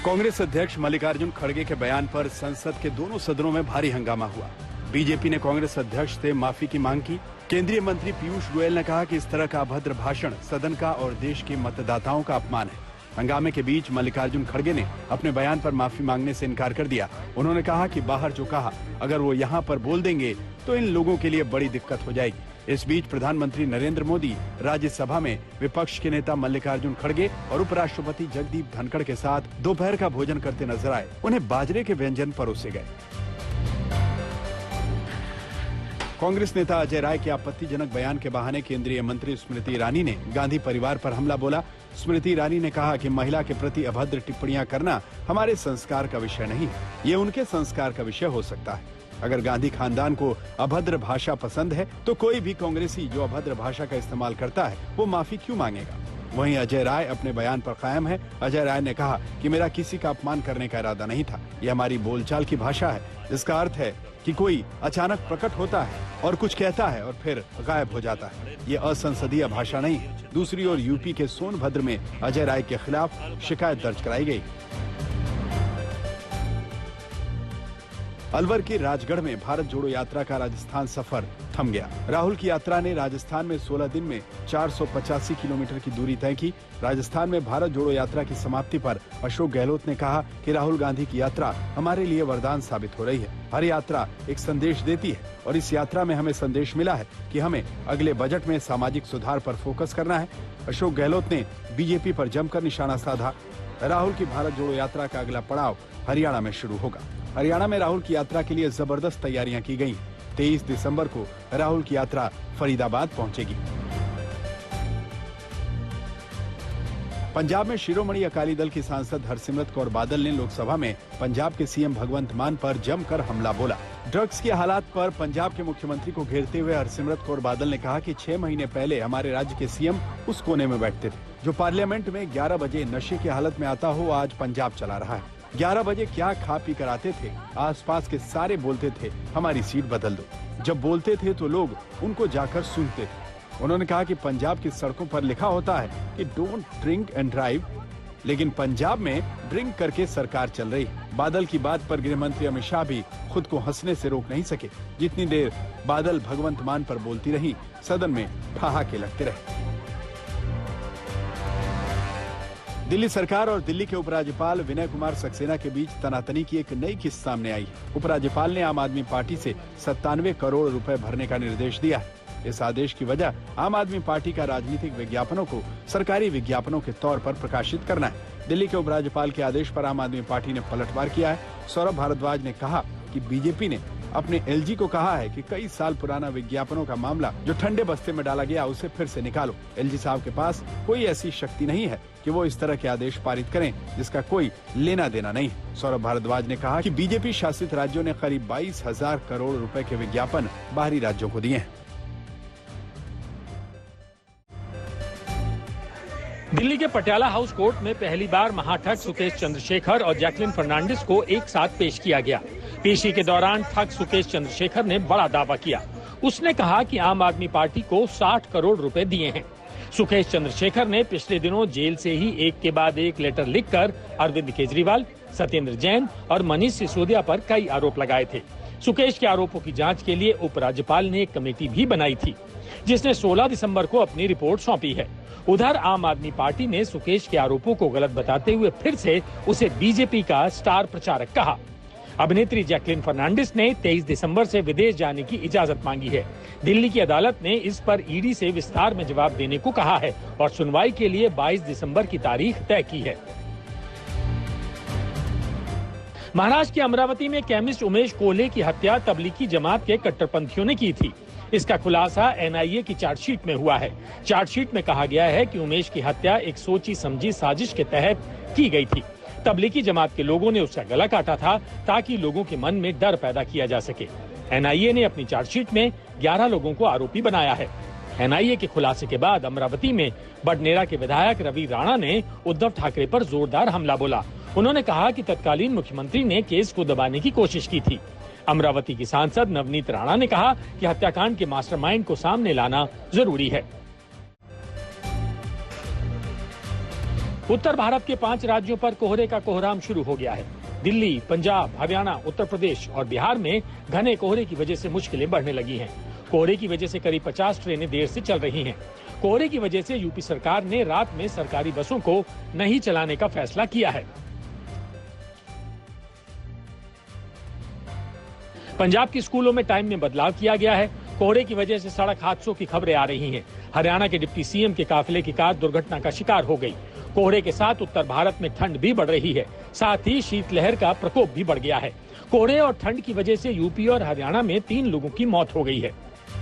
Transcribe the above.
कांग्रेस अध्यक्ष मल्लिकार्जुन खड़गे के बयान पर संसद के दोनों सदनों में भारी हंगामा हुआ। बीजेपी ने कांग्रेस अध्यक्ष से माफी की मांग की। केंद्रीय मंत्री पीयूष गोयल ने कहा कि इस तरह का अभद्र भाषण सदन का और देश के मतदाताओं का अपमान है। हंगामे के बीच मल्लिकार्जुन खड़गे ने अपने बयान पर माफी मांगने से इनकार कर दिया। उन्होंने कहा कि बाहर जो कहा अगर वो यहाँ पर बोल देंगे तो इन लोगों के लिए बड़ी दिक्कत हो जाएगी। इस बीच प्रधानमंत्री नरेंद्र मोदी राज्यसभा में विपक्ष के नेता मल्लिकार्जुन खड़गे और उपराष्ट्रपति जगदीप धनखड़ के साथ दोपहर का भोजन करते नजर आए। उन्हें बाजरे के व्यंजन परोसे गए। कांग्रेस नेता अजय राय के आपत्तिजनक बयान के बहाने केंद्रीय मंत्री स्मृति ईरानी ने गांधी परिवार पर हमला बोला। स्मृति ईरानी ने कहा कि महिला के प्रति अभद्र टिप्पणियां करना हमारे संस्कार का विषय नहीं है, ये उनके संस्कार का विषय हो सकता है। अगर गांधी खानदान को अभद्र भाषा पसंद है तो कोई भी कांग्रेसी जो अभद्र भाषा का इस्तेमाल करता है वो माफी क्यों मांगेगा। वहीं अजय राय अपने बयान पर कायम है। अजय राय ने कहा कि मेरा किसी का अपमान करने का इरादा नहीं था, ये हमारी बोलचाल की भाषा है, जिसका अर्थ है कि कोई अचानक प्रकट होता है और कुछ कहता है और फिर गायब हो जाता है। ये असंसदीय भाषा नहीं है। दूसरी ओर यूपी के सोनभद्र में अजय राय के खिलाफ शिकायत दर्ज कराई गई। अलवर के राजगढ़ में भारत जोड़ो यात्रा का राजस्थान सफर थम गया। राहुल की यात्रा ने राजस्थान में 16 दिन में 485 किलोमीटर की दूरी तय की। राजस्थान में भारत जोड़ो यात्रा की समाप्ति पर अशोक गहलोत ने कहा कि राहुल गांधी की यात्रा हमारे लिए वरदान साबित हो रही है। हर यात्रा एक संदेश देती है और इस यात्रा में हमें संदेश मिला है कि हमें अगले बजट में सामाजिक सुधार पर फोकस करना है। अशोक गहलोत ने बीजेपी पर जमकर निशाना साधा। राहुल की भारत जोड़ो यात्रा का अगला पड़ाव हरियाणा में शुरू होगा। हरियाणा में राहुल की यात्रा के लिए जबरदस्त तैयारियां की गई हैं। 23 दिसंबर को राहुल की यात्रा फरीदाबाद पहुंचेगी। पंजाब में शिरोमणि अकाली दल की सांसद हरसिमरत कौर बादल ने लोकसभा में पंजाब के सीएम भगवंत मान पर जमकर हमला बोला। ड्रग्स के हालात पर पंजाब के मुख्यमंत्री को घेरते हुए हरसिमरत कौर बादल ने कहा कि 6 महीने पहले हमारे राज्य के सीएम उस कोने में बैठते थे जो पार्लियामेंट में 11 बजे नशे की हालत में आता हो, आज पंजाब चला रहा है। 11 बजे क्या खा पी कर आते थे, आसपास के सारे बोलते थे हमारी सीट बदल दो। जब बोलते थे तो लोग उनको जाकर सुनते थे। उन्होंने कहा कि पंजाब की सड़कों पर लिखा होता है कि डोंट ड्रिंक एंड ड्राइव, लेकिन पंजाब में ड्रिंक करके सरकार चल रही है। बादल की बात पर गृह मंत्री अमित शाह भी खुद को हंसने से रोक नहीं सके। जितनी देर बादल भगवंत मान पर बोलती रही, सदन में ठहाके लगते रहे। दिल्ली सरकार और दिल्ली के उपराज्यपाल विनय कुमार सक्सेना के बीच तनातनी की एक नई किस्त सामने आई है। उपराज्यपाल ने आम आदमी पार्टी से 97 करोड़ रुपए भरने का निर्देश दिया है। इस आदेश की वजह आम आदमी पार्टी का राजनीतिक विज्ञापनों को सरकारी विज्ञापनों के तौर पर प्रकाशित करना है। दिल्ली के उपराज्यपाल के आदेश पर आम आदमी पार्टी ने पलटवार किया है। सौरभ भारद्वाज ने कहा कि बीजेपी ने अपने एलजी को कहा है कि कई साल पुराना विज्ञापनों का मामला जो ठंडे बस्ते में डाला गया उसे फिर से निकालो। एलजी साहब के पास कोई ऐसी शक्ति नहीं है कि वो इस तरह के आदेश पारित करें जिसका कोई लेना देना नहीं है। सौरभ भारद्वाज ने कहा कि बीजेपी शासित राज्यों ने करीब 22,000 करोड़ रुपए के विज्ञापन बाहरी राज्यों को दिए हैं। दिल्ली के पटियाला हाउस कोर्ट में पहली बार महाठग सुकेश चंद्रशेखर और जैकलिन फर्नांडिस को एक साथ पेश किया गया। पेशी के दौरान ठग सुकेश चंद्रशेखर ने बड़ा दावा किया। उसने कहा कि आम आदमी पार्टी को 60 करोड़ रुपए दिए हैं। सुकेश चंद्रशेखर ने पिछले दिनों जेल से ही एक के बाद एक लेटर लिखकर अरविंद केजरीवाल, सत्येंद्र जैन और मनीष सिसोदिया पर कई आरोप लगाए थे। सुकेश के आरोपों की जांच के लिए उपराज्यपाल ने एक कमेटी भी बनाई थी, जिसने 16 दिसंबर को अपनी रिपोर्ट सौंपी है। उधर आम आदमी पार्टी ने सुकेश के आरोपों को गलत बताते हुए फिर से उसे बीजेपी का स्टार प्रचारक कहा। अभिनेत्री जैकलिन फर्नांडिस ने 23 दिसंबर से विदेश जाने की इजाजत मांगी है। दिल्ली की अदालत ने इस पर ईडी से विस्तार में जवाब देने को कहा है और सुनवाई के लिए 22 दिसंबर की तारीख तय की है। महाराष्ट्र के अमरावती में केमिस्ट उमेश कोल्हे की हत्या तबलीगी जमात के कट्टरपंथियों ने की थी। इसका खुलासा एनआईए की चार्जशीट में हुआ है। चार्जशीट में कहा गया है कि उमेश की हत्या एक सोची समझी साजिश के तहत की गई थी। तबलीगी जमात के लोगों ने उसका गला काटा था ताकि लोगों के मन में डर पैदा किया जा सके। एनआईए ने अपनी चार्जशीट में 11 लोगों को आरोपी बनाया है। एनआईए के खुलासे के बाद अमरावती में बडनेरा के विधायक रवि राणा ने उद्धव ठाकरे पर जोरदार हमला बोला। उन्होंने कहा कि तत्कालीन मुख्यमंत्री ने केस को दबाने की कोशिश की थी। अमरावती की सांसद नवनीत राणा ने कहा कि हत्याकांड के मास्टरमाइंड को सामने लाना जरूरी है। उत्तर भारत के 5 राज्यों पर कोहरे का कोहराम शुरू हो गया है। दिल्ली, पंजाब, हरियाणा, उत्तर प्रदेश और बिहार में घने कोहरे की वजह से मुश्किलें बढ़ने लगी हैं। कोहरे की वजह से करीब 50 ट्रेनें देर से चल रही हैं। कोहरे की वजह से यूपी सरकार ने रात में सरकारी बसों को नहीं चलाने का फैसला किया है। पंजाब के स्कूलों में टाइम में बदलाव किया गया है। कोहरे की वजह से सड़क हादसों की खबरें आ रही हैं। हरियाणा के डिप्टी सीएम के काफिले की कार दुर्घटना का शिकार हो गई। कोहरे के साथ उत्तर भारत में ठंड भी बढ़ रही है, साथ ही शीतलहर का प्रकोप भी बढ़ गया है। कोहरे और ठंड की वजह से यूपी और हरियाणा में 3 लोगों की मौत हो गई है।